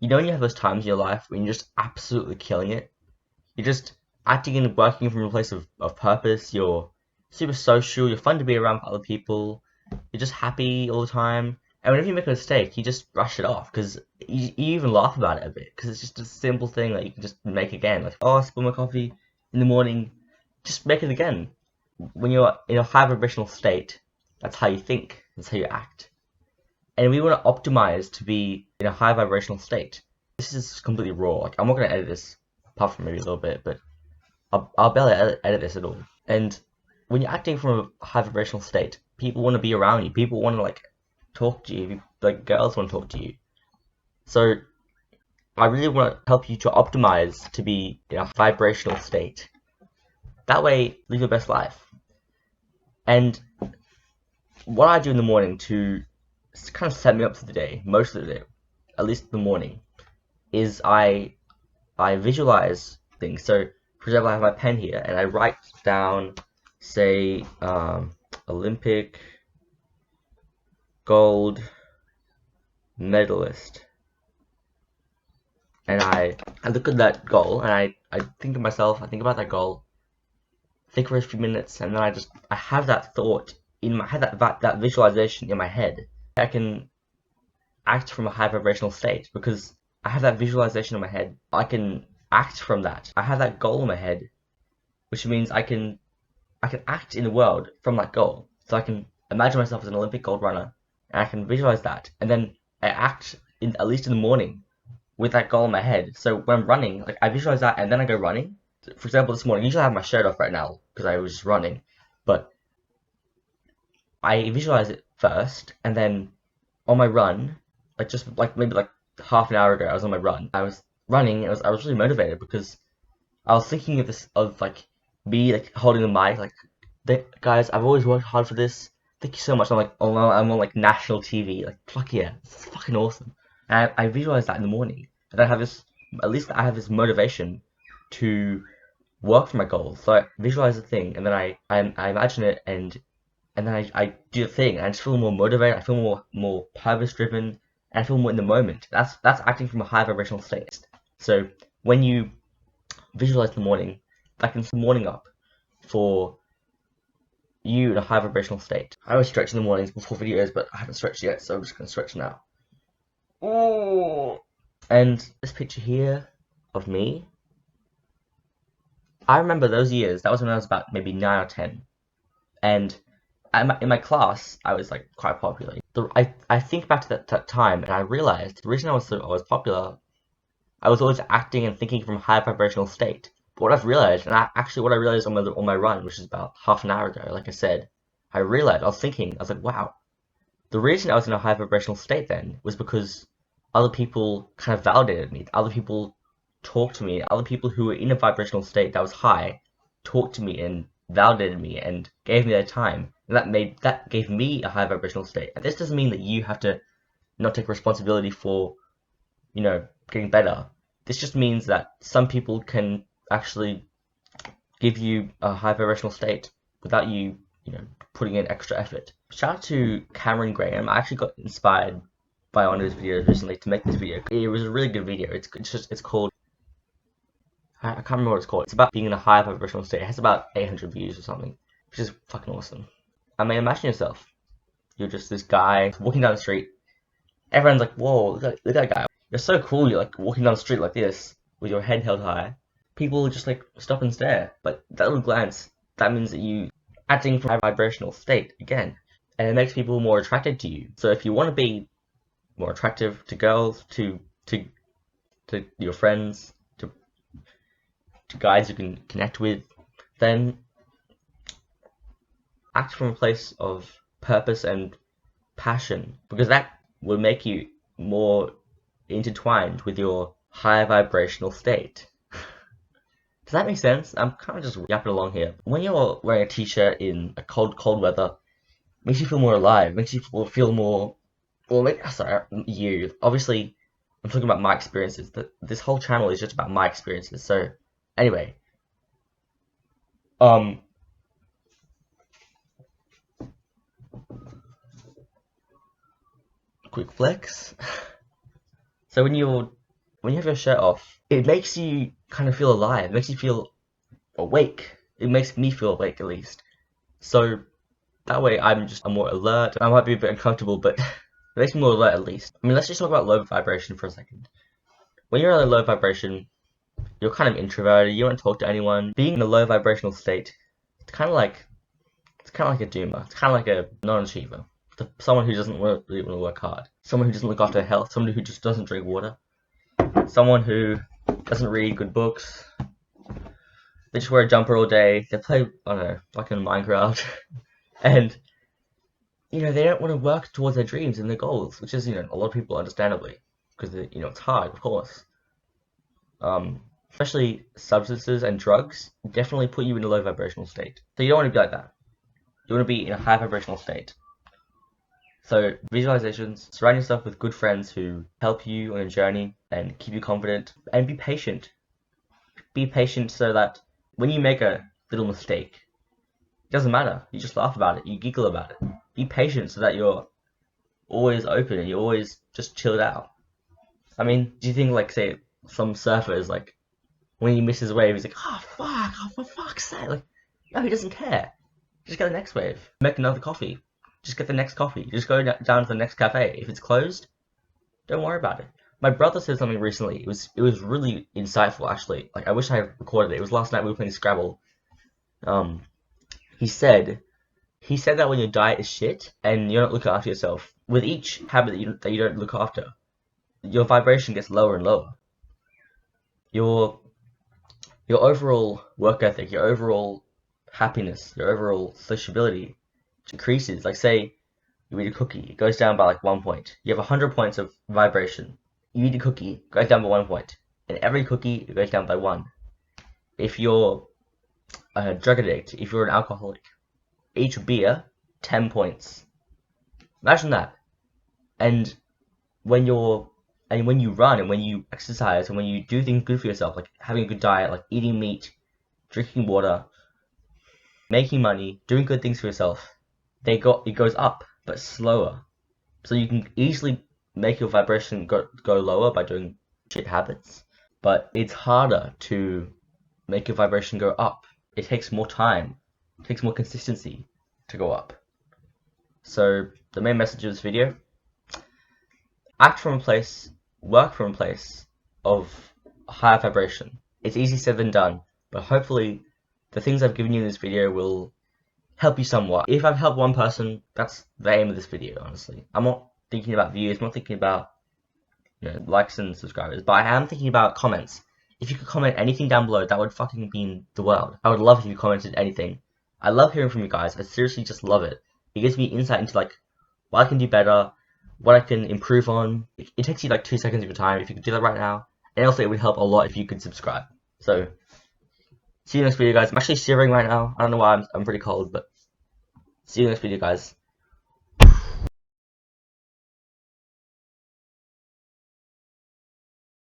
You know when you have those times in your life when you're just absolutely killing it? You're just acting and working from a place of purpose, you're super social, you're fun to be around other people, you're just happy all the time. And whenever you make a mistake, you just brush it off because you even laugh about it a bit because it's just a simple thing that you can just make again. Like, oh, I spill my coffee in the morning, just make it again. When you're in a high vibrational state, that's how you think, that's how you act. And we want to optimize to be in a high vibrational state. This is completely raw. Like, I'm not going to edit this, apart from maybe a little bit, but I'll barely edit this at all. And when you're acting from a high vibrational state, people want to be around you. People want to like talk to you. Like girls want to talk to you. So I really want to help you to optimize to be in a vibrational state. That way, live your best life. And what I do in the morning to kind of set me up for the day, most of the day, at least in the morning, is I visualize things. So, for example, I have my pen here, and I write down, say, Olympic gold medalist. And I look at that goal, and I think to myself, I think about that goal, think for a few minutes, and then I have that thought in my head, that visualization in my head. I can act from a high vibrational state because I have that visualization in my head. I can act from that. I have that goal in my head, which means I can act in the world from that goal. So I can imagine myself as an Olympic gold runner, and I can visualize that, and then I act at least in the morning with that goal in my head. So when I'm running, like I visualize that, and then I go running. For example, this morning, usually I have my shirt off right now because I was just running, but I visualize it first, and then on my run, like just like maybe like half an hour ago, I was on my run. I was running. I was really motivated because I was thinking of this like me like holding the mic, like guys, I've always worked hard for this. Thank you so much. I'm like, oh, I'm on like national TV. Like, fuck yeah, it's fucking awesome. And I visualize that in the morning, and I have this. At least I have this motivation to work for my goals. So I visualize the thing, and then I imagine it, and then I do the thing, and I just feel more motivated. I feel more purpose driven, and I feel more in the moment. That's acting from a high vibrational state. So when you visualize the morning, that can set the morning up for you in a high vibrational state. I always stretch in the mornings before videos, but I haven't stretched yet, so I'm just gonna stretch now. Oh. And this picture here of me, I remember those years. That was when I was about maybe 9 or 10, and in my class, I was like quite popular. I think back to that time, and I realized the reason I was popular, I was always acting and thinking from a high vibrational state. But what I've realized, and what I realized on my run, which is about half an hour ago, like I said, I realized I was like, wow, the reason I was in a high vibrational state then was because other people kind of validated me. Other people talked to me. Other people who were in a vibrational state that was high talked to me and validated me and gave me their time. And that gave me a high vibrational state. And this doesn't mean that you have to not take responsibility for, getting better. This just means that some people can actually give you a high vibrational state without you, putting in extra effort. Shout out to Cameron Graham. I actually got inspired by one of his videos recently to make this video. It was a really good video. It's called, I can't remember what it's called. It's about being in a high vibrational state. It has about 800 views or something, which is fucking awesome. I mean, imagine yourself. You're just this guy walking down the street. Everyone's like, whoa, look at that guy. You're so cool. You're like walking down the street like this with your head held high. People just like stop and stare. But that little glance, that means that you acting from a vibrational state again. And it makes people more attracted to you. So if you want to be more attractive to girls, to your friends, to guys you can connect with, then act from a place of purpose and passion, because that will make you more intertwined with your high vibrational state. Does that make sense? I'm kind of just yapping along here. When you're wearing a t-shirt in a cold weather, it makes you feel more alive, makes you feel more, you. Obviously, I'm talking about my experiences. This whole channel is just about my experiences. So, anyway, quick flex. So when you're when you have your shirt off, it makes you kind of feel alive. It makes you feel awake. It makes me feel awake, at least. So that way I'm more alert. I might be a bit uncomfortable, but it makes me more alert at least. I mean, let's just talk about low vibration for a second. When you're in a low vibration, you're kind of introverted. You don't talk to anyone. Being in a low vibrational state, it's kind of like a doomer. It's kind of like a non-achiever. Someone who doesn't really want to work hard. Someone who doesn't look after health. Someone who just doesn't drink water. Someone who doesn't read good books. They just wear a jumper all day. They play, I don't know, like in Minecraft. And, you know, they don't want to work towards their dreams and their goals, which is, you know, a lot of people, understandably, because, you know, it's hard, of course. Especially substances and drugs definitely put you in a low vibrational state. So you don't want to be like that. You want to be in a high vibrational state. So visualizations, surround yourself with good friends who help you on a journey and keep you confident, and be patient. Be patient so that when you make a little mistake, it doesn't matter. You just laugh about it. You giggle about it. Be patient so that you're always open and you're always just chilled out. I mean, do you think, like, say, some surfers, like, when he misses a wave, he's like, oh, fuck, oh, for fuck's sake. Like, no, he doesn't care. Just get the next wave. Make another coffee. Just get the next coffee. Just go down to the next cafe. If it's closed, don't worry about it. My brother said something recently. It was really insightful, actually. Like, I wish I had recorded it. It was last night we were playing Scrabble. He said that when your diet is shit and you're not looking after yourself, with each habit that you don't look after, your vibration gets lower and lower. Your overall work ethic, your overall happiness, your overall sociability decreases. Like, say you eat a cookie, it goes down by like 1 point. You have 100 points of vibration. You eat a cookie, it goes down by 1 point. And every cookie, it goes down by 1. If you're a drug addict, if you're an alcoholic, each beer, 10 points. Imagine that. And when you run and when you exercise and when you do things good for yourself, like having a good diet, like eating meat, drinking water, making money, doing good things for yourself, it goes up, but slower. So you can easily make your vibration go lower by doing shit habits, but it's harder to make your vibration go up. It takes more time, it takes more consistency to go up. So the main message of this video: act from a place, work from a place of higher vibration. It's easier said than done, but hopefully the things I've given you in this video will help you somewhat. If I've helped one person, that's the aim of this video, honestly. I'm not thinking about views, I'm not thinking about, you know, likes and subscribers, but I am thinking about comments. If you could comment anything down below, that would fucking mean the world. I would love if you commented anything. I love hearing from you guys. I seriously just love it. It gives me insight into, like, what I can do better, what I can improve on. It takes you like 2 seconds of your time if you could do that right now. And also it would help a lot if you could subscribe. So, see you in the next video, guys. I'm actually shivering right now. I don't know why, I'm pretty cold, but see you in the next video, guys.